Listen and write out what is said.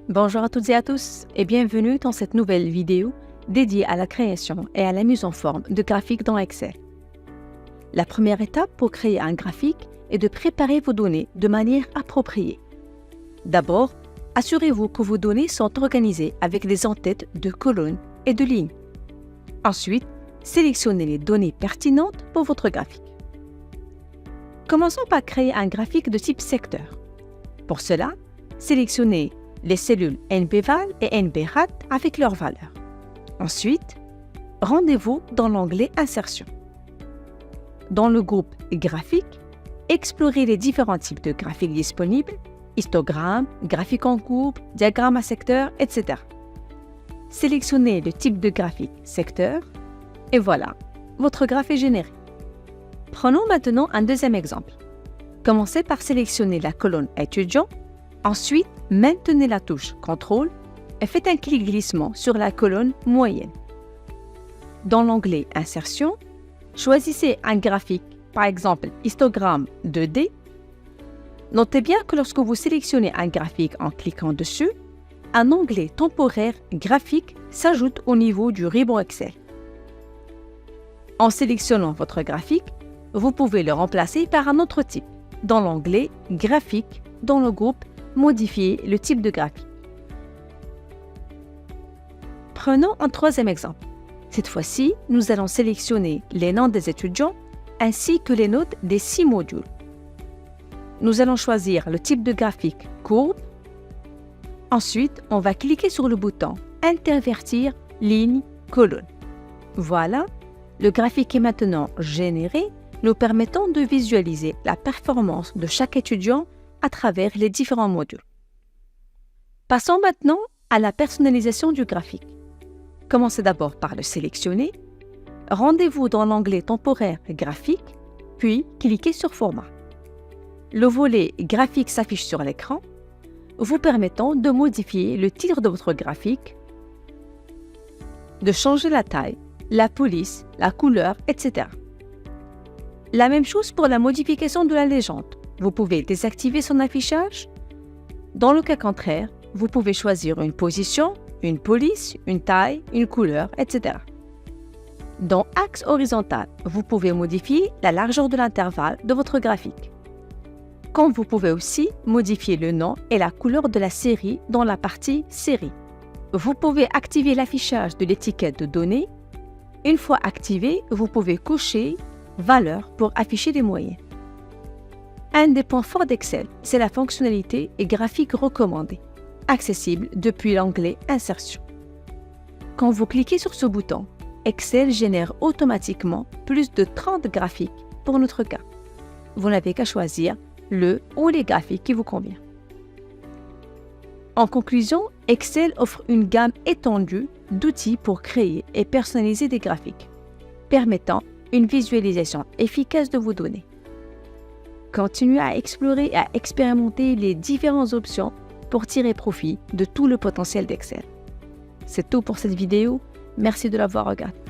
Bonjour à toutes et à tous et bienvenue dans cette nouvelle vidéo dédiée à la création et à la mise en forme de graphiques dans Excel. La première étape pour créer un graphique est de préparer vos données de manière appropriée. D'abord, assurez-vous que vos données sont organisées avec des entêtes de colonnes et de lignes. Ensuite, sélectionnez les données pertinentes pour votre graphique. Commençons par créer un graphique de type secteur. Pour cela, sélectionnez les cellules NBVAL et NBRAT avec leurs valeurs. Ensuite, rendez-vous dans l'onglet Insertion. Dans le groupe Graphique, explorez les différents types de graphiques disponibles, histogramme, graphique en courbe, diagramme à secteur, etc. Sélectionnez le type de graphique secteur et voilà, votre graphe est généré. Prenons maintenant un deuxième exemple. Commencez par sélectionner la colonne étudiant. Ensuite, maintenez la touche CTRL et faites un clic glissement sur la colonne moyenne. Dans l'onglet Insertion, choisissez un graphique, par exemple histogramme 2D. Notez bien que lorsque vous sélectionnez un graphique en cliquant dessus, un onglet temporaire graphique s'ajoute au niveau du ruban Excel. En sélectionnant votre graphique, vous pouvez le remplacer par un autre type dans l'onglet Graphique dans le groupe Modifier le type de graphique. Prenons un troisième exemple. Cette fois-ci, nous allons sélectionner les noms des étudiants ainsi que les notes des 6 modules. Nous allons choisir le type de graphique courbe. Ensuite, on va cliquer sur le bouton Intervertir ligne colonne. Voilà, le graphique est maintenant généré, nous permettant de visualiser la performance de chaque étudiant à travers les différents modules. Passons maintenant à la personnalisation du graphique. Commencez d'abord par le sélectionner, rendez-vous dans l'onglet temporaire graphique, puis cliquez sur Format. Le volet graphique s'affiche sur l'écran, vous permettant de modifier le titre de votre graphique, de changer la taille, la police, la couleur, etc. La même chose pour la modification de la légende. Vous pouvez désactiver son affichage. Dans le cas contraire, vous pouvez choisir une position, une police, une taille, une couleur, etc. Dans Axe horizontal, vous pouvez modifier la largeur de l'intervalle de votre graphique. Comme vous pouvez aussi modifier le nom et la couleur de la série dans la partie Série. Vous pouvez activer l'affichage de l'étiquette de données. Une fois activé, vous pouvez cocher Valeur pour afficher les moyennes. Un des points forts d'Excel, c'est la fonctionnalité et graphique recommandée, accessible depuis l'onglet Insertion. Quand vous cliquez sur ce bouton, Excel génère automatiquement plus de 30 graphiques pour notre cas. Vous n'avez qu'à choisir le ou les graphiques qui vous convient. En conclusion, Excel offre une gamme étendue d'outils pour créer et personnaliser des graphiques, permettant une visualisation efficace de vos données. Continuez à explorer et à expérimenter les différentes options pour tirer profit de tout le potentiel d'Excel. C'est tout pour cette vidéo. Merci de l'avoir regardée.